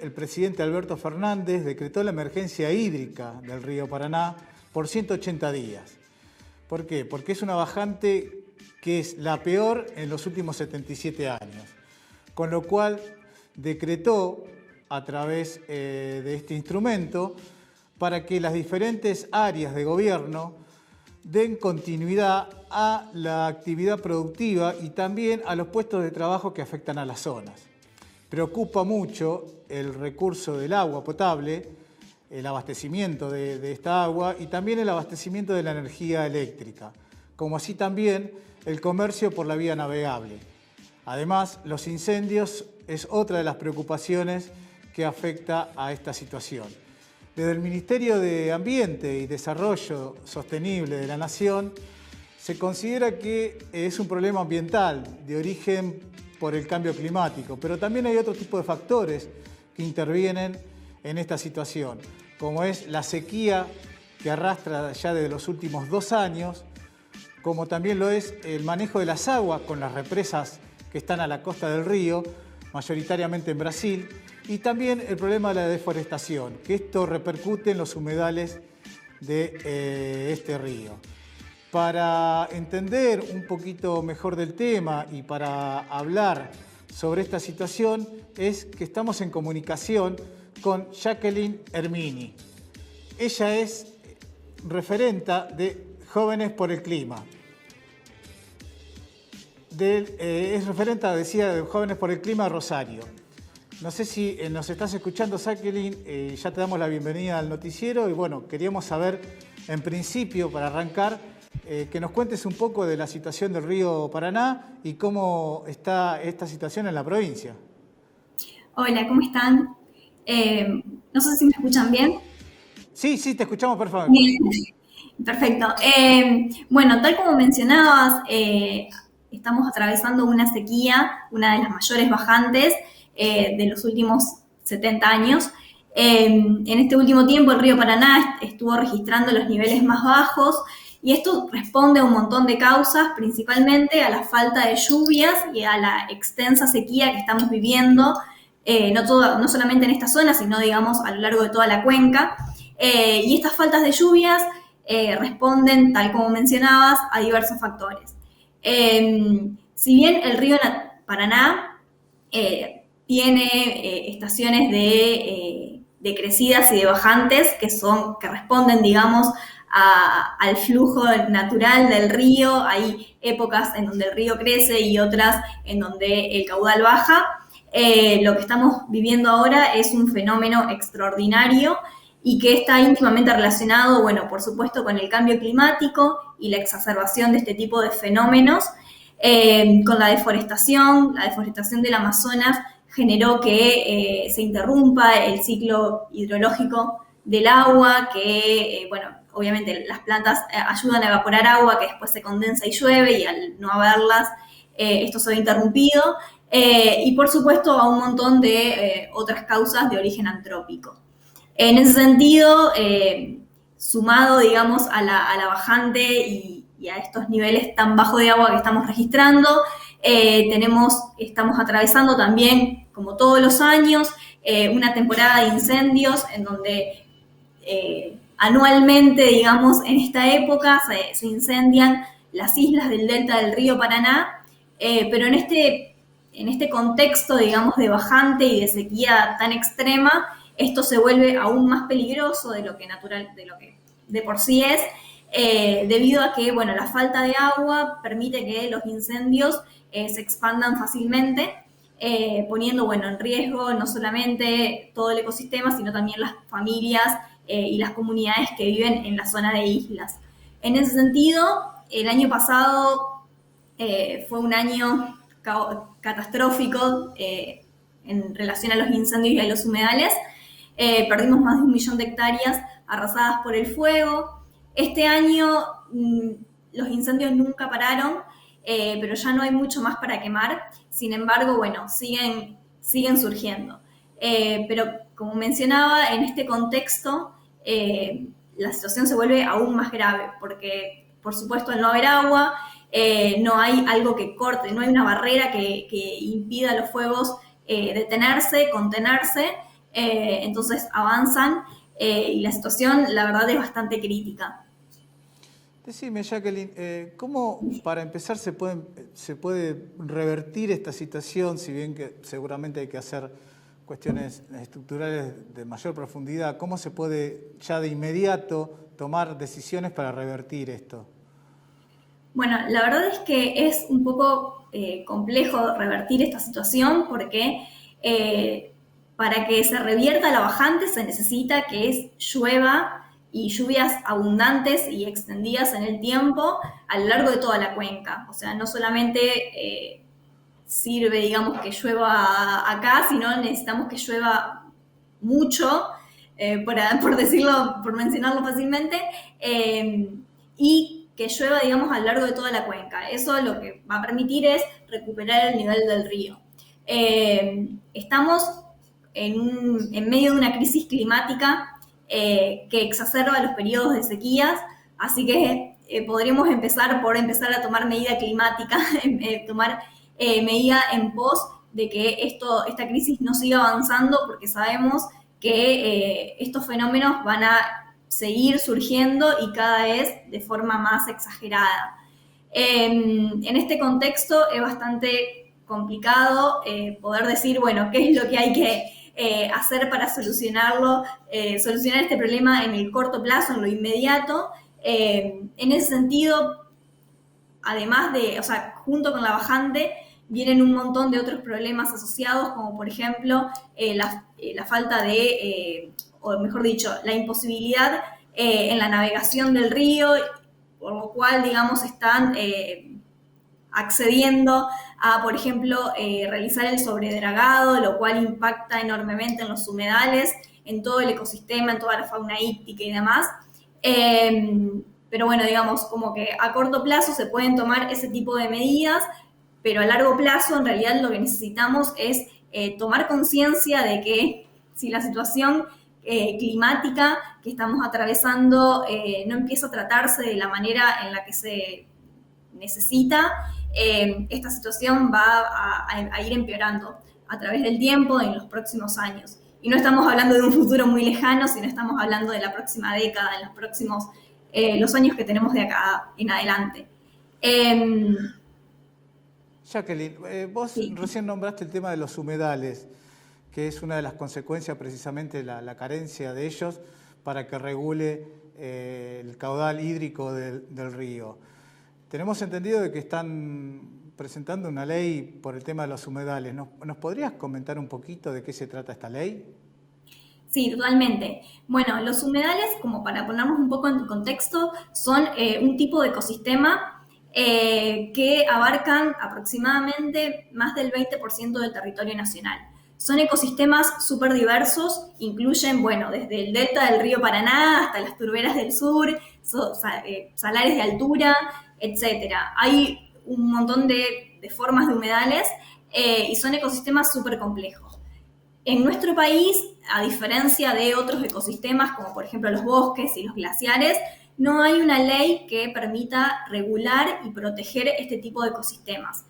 el presidente Alberto Fernández decretó la emergencia hídrica del río Paraná por 180 días. ¿Por qué? Porque es una bajante que es la peor en los últimos 77 años, con lo cual decretó a través de este instrumento para que las diferentes áreas de gobierno den continuidad a la actividad productiva y también a los puestos de trabajo que afectan a las zonas. Preocupa mucho el recurso del agua potable, el abastecimiento de esta agua y también el abastecimiento de la energía eléctrica, como así también el comercio por la vía navegable. Además, los incendios es otra de las preocupaciones que afecta a esta situación. Desde el Ministerio de Ambiente y Desarrollo Sostenible de la Nación se considera que es un problema ambiental de origen por el cambio climático, pero también hay otro tipo de factores que intervienen en esta situación, como es la sequía que arrastra ya desde los últimos 2 años, como también lo es el manejo de las aguas con las represas que están a la costa del río, mayoritariamente en Brasil, y también el problema de la deforestación, que esto repercute en los humedales de este río. Para entender un poquito mejor del tema y para hablar sobre esta situación es que estamos en comunicación con Jacqueline Hermini. Ella es referenta de Jóvenes por el Clima. Es referenta, decía, de Jóvenes por el Clima Rosario. No sé si nos estás escuchando, Jacqueline, ya te damos la bienvenida al noticiero y bueno, queríamos saber, en principio, para arrancar, que nos cuentes un poco de la situación del río Paraná y cómo está esta situación en la provincia. Hola, ¿cómo están? No sé si me escuchan bien. Sí, te escuchamos perfecto. Bien, perfecto. Bueno, tal como mencionabas, estamos atravesando una sequía, una de las mayores bajantes de los últimos 70 años. En este último tiempo el río Paraná estuvo registrando los niveles más bajos y esto responde a un montón de causas, principalmente a la falta de lluvias y a la extensa sequía que estamos viviendo, no solamente en esta zona, sino digamos a lo largo de toda la cuenca. Y estas faltas de lluvias responden, tal como mencionabas, a diversos factores. Si bien el río Paraná tiene estaciones de crecidas y de bajantes que responden, digamos, al flujo natural del río. Hay épocas en donde el río crece y otras en donde el caudal baja. Lo que estamos viviendo ahora es un fenómeno extraordinario y que está íntimamente relacionado, bueno, por supuesto, con el cambio climático y la exacerbación de este tipo de fenómenos, con la deforestación del Amazonas generó que se interrumpa el ciclo hidrológico del agua, que, bueno, obviamente las plantas ayudan a evaporar agua que después se condensa y llueve, y al no haberlas, esto se ve interrumpido, y por supuesto a un montón de otras causas de origen antrópico. En ese sentido, sumado, digamos, a la bajante y a estos niveles tan bajos de agua que estamos registrando, estamos atravesando también, como todos los años, una temporada de incendios en donde anualmente, digamos, en esta época se incendian las islas del delta del río Paraná, pero en este contexto, digamos, de bajante y de sequía tan extrema, esto se vuelve aún más peligroso de lo que de por sí es, debido a que, bueno, la falta de agua permite que los incendios se expandan fácilmente, poniendo, bueno, en riesgo no solamente todo el ecosistema, sino también las familias y las comunidades que viven en la zona de islas. En ese sentido, el año pasado fue un año catastrófico en relación a los incendios y a los humedales. Perdimos más de 1 millón de hectáreas arrasadas por el fuego. Este año los incendios nunca pararon, pero ya no hay mucho más para quemar. Sin embargo, bueno, siguen surgiendo. Pero como mencionaba, en este contexto la situación se vuelve aún más grave porque, por supuesto, al no haber agua, no hay algo que corte, no hay una barrera que impida a los fuegos detenerse, contenerse. entonces avanzan y la situación, la verdad, es bastante crítica. Decime, Jacqueline, ¿cómo para empezar se puede revertir esta situación, si bien que seguramente hay que hacer cuestiones estructurales de mayor profundidad? ¿Cómo se puede ya de inmediato tomar decisiones para revertir esto? Bueno, la verdad es que es un poco complejo revertir esta situación porque para que se revierta la bajante se necesita que llueva y lluvias abundantes y extendidas en el tiempo a lo largo de toda la cuenca. O sea, no solamente sirve, digamos, que llueva acá, sino necesitamos que llueva mucho, por decirlo, por mencionarlo fácilmente, y que llueva, digamos, a lo largo de toda la cuenca. Eso lo que va a permitir es recuperar el nivel del río. Estamos en medio de una crisis climática que exacerba los periodos de sequías, así que podríamos empezar por empezar a tomar medida climática, tomar medida en pos de que esta crisis no siga avanzando, porque sabemos que estos fenómenos van a seguir surgiendo y cada vez de forma más exagerada. En este contexto es bastante complicado poder decir, bueno, qué es lo que hay que hacer para solucionar este problema en el corto plazo, en lo inmediato. En ese sentido, además de, o sea, junto con la bajante, vienen un montón de otros problemas asociados, como por ejemplo la falta de, o mejor dicho, la imposibilidad en la navegación del río, por lo cual, digamos, están accediendo a, por ejemplo, realizar el sobredragado, lo cual impacta enormemente en los humedales, en todo el ecosistema, en toda la fauna íctica y demás. Pero bueno, digamos, como que a corto plazo se pueden tomar ese tipo de medidas, pero a largo plazo en realidad lo que necesitamos es tomar conciencia de que si la situación climática que estamos atravesando no empieza a tratarse de la manera en la que se necesita, esta situación va a ir empeorando a través del tiempo en los próximos años. Y no estamos hablando de un futuro muy lejano, sino estamos hablando de la próxima década, en los próximos los años que tenemos de acá en adelante. Jacqueline, vos Sí. recién nombraste el tema de los humedales, que es una de las consecuencias precisamente la carencia de ellos para que regule el caudal hídrico del río. Tenemos entendido de que están presentando una ley por el tema de los humedales. ¿Nos podrías comentar un poquito de qué se trata esta ley? Sí, totalmente. Bueno, los humedales, como para ponernos un poco en contexto, son un tipo de ecosistema que abarcan aproximadamente más del 20% del territorio nacional. Son ecosistemas súper diversos, incluyen, bueno, desde el delta del río Paraná hasta las turberas del sur, salares de altura, etcétera. Hay un montón de formas de humedales y son ecosistemas súper complejos. En nuestro país, a diferencia de otros ecosistemas, como por ejemplo los bosques y los glaciares, no hay una ley que permita regular y proteger este tipo de ecosistemas.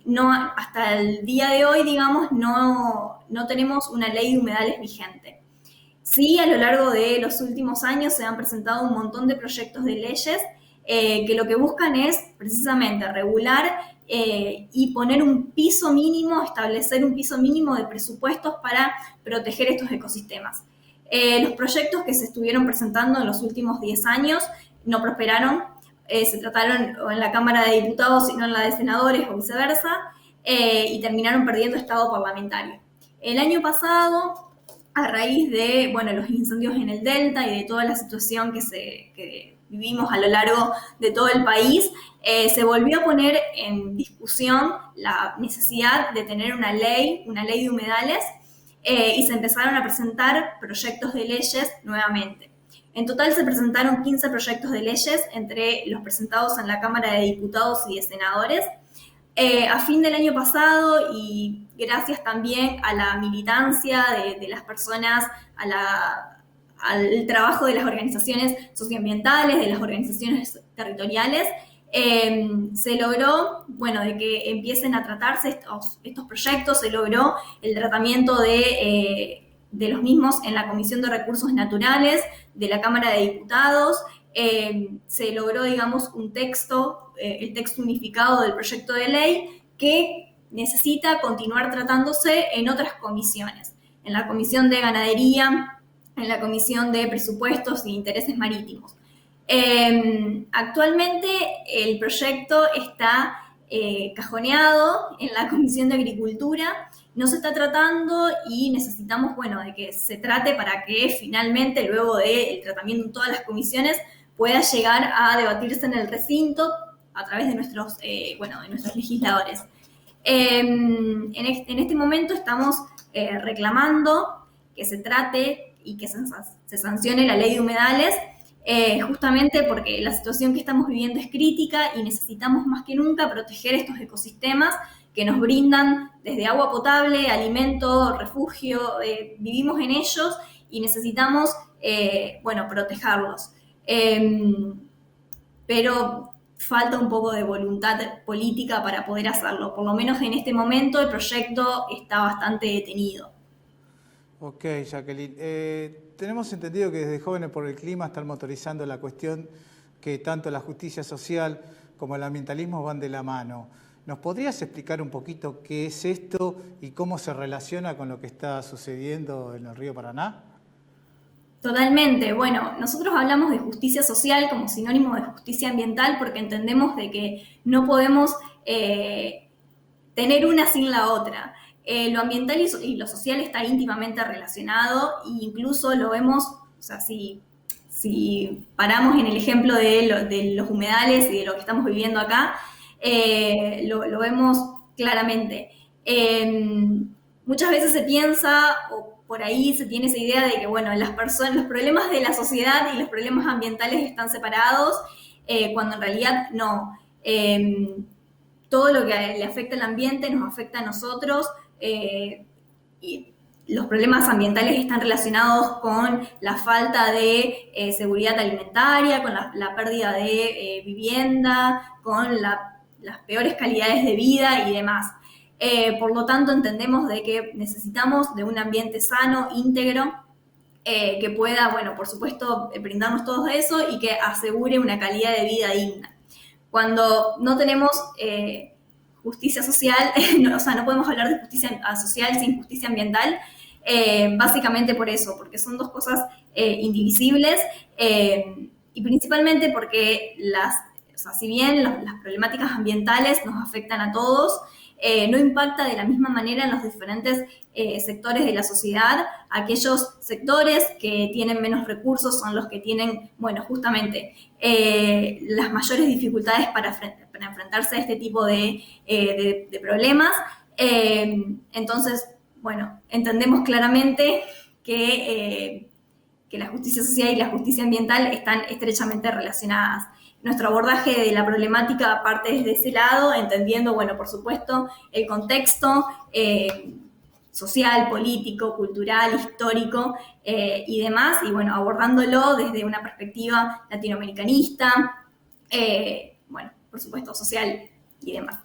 No, hasta el día de hoy, digamos, no tenemos una ley de humedales vigente. Sí, a lo largo de los últimos años se han presentado un montón de proyectos de leyes que lo que buscan es precisamente regular y poner un piso mínimo, establecer un piso mínimo de presupuestos para proteger estos ecosistemas. Los proyectos que se estuvieron presentando en los últimos 10 años no prosperaron, se trataron en la Cámara de Diputados y no en la de Senadores o viceversa, y terminaron perdiendo estado parlamentario. El año pasado, a raíz de, bueno, los incendios en el Delta y de toda la situación que vivimos a lo largo de todo el país, se volvió a poner en discusión la necesidad de tener una ley de humedales, y se empezaron a presentar proyectos de leyes nuevamente. En total se presentaron 15 proyectos de leyes entre los presentados en la Cámara de Diputados y de Senadores. A fin del año pasado, y gracias también a la militancia de las personas, al trabajo de las organizaciones socioambientales, de las organizaciones territoriales, Se logró, bueno, de que empiecen a tratarse estos proyectos, se logró el tratamiento de los mismos en la Comisión de Recursos Naturales de la Cámara de Diputados. Se logró, digamos, un texto, el texto unificado del proyecto de ley que necesita continuar tratándose en otras comisiones, en la Comisión de Ganadería, en la Comisión de Presupuestos e Intereses Marítimos. Actualmente el proyecto está cajoneado en la Comisión de Agricultura, no se está tratando y necesitamos, bueno, de que se trate para que finalmente, luego del tratamiento en todas las comisiones, pueda llegar a debatirse en el recinto a través de nuestros, de nuestros legisladores. En este momento estamos reclamando que se trate y que se sancione la ley de humedales, justamente porque la situación que estamos viviendo es crítica y necesitamos más que nunca proteger estos ecosistemas que nos brindan desde agua potable, alimento, refugio, vivimos en ellos y necesitamos, protegerlos. Pero falta un poco de voluntad política para poder hacerlo. Por lo menos en este momento el proyecto está bastante detenido. Ok, Jacqueline. Tenemos entendido que desde Jóvenes por el Clima están motorizando la cuestión que tanto la justicia social como el ambientalismo van de la mano. ¿Nos podrías explicar un poquito qué es esto y cómo se relaciona con lo que está sucediendo en el río Paraná? Totalmente. Bueno, nosotros hablamos de justicia social como sinónimo de justicia ambiental porque entendemos de que no podemos tener una sin la otra. Lo ambiental y lo social está íntimamente relacionado e incluso lo vemos, o sea, si paramos en el ejemplo de los humedales y de lo que estamos viviendo acá, lo vemos claramente. Muchas veces se piensa, o por ahí se tiene esa idea de que, bueno, los problemas de la sociedad y los problemas ambientales están separados, cuando en realidad no. Todo lo que le afecta al ambiente nos afecta a nosotros, y los problemas ambientales están relacionados con la falta de seguridad alimentaria, con la pérdida de vivienda, con las peores calidades de vida y demás. Por lo tanto, entendemos de que necesitamos de un ambiente sano, íntegro, que pueda, bueno, por supuesto, brindarnos todo eso y que asegure una calidad de vida digna. Cuando no tenemos justicia social, no, o sea, no podemos hablar de justicia social sin justicia ambiental, básicamente por eso, porque son dos cosas indivisibles, y principalmente porque si bien las problemáticas ambientales nos afectan a todos, no impacta de la misma manera en los diferentes sectores de la sociedad. Aquellos sectores que tienen menos recursos son los que tienen, bueno, justamente las mayores dificultades para enfrentarse a este tipo de problemas. Entonces, bueno, entendemos claramente que la justicia social y la justicia ambiental están estrechamente relacionadas. Nuestro abordaje de la problemática parte desde ese lado, entendiendo, bueno, por supuesto, el contexto social, político, cultural, histórico y demás, y bueno, abordándolo desde una perspectiva latinoamericanista, bueno, por supuesto, social y demás.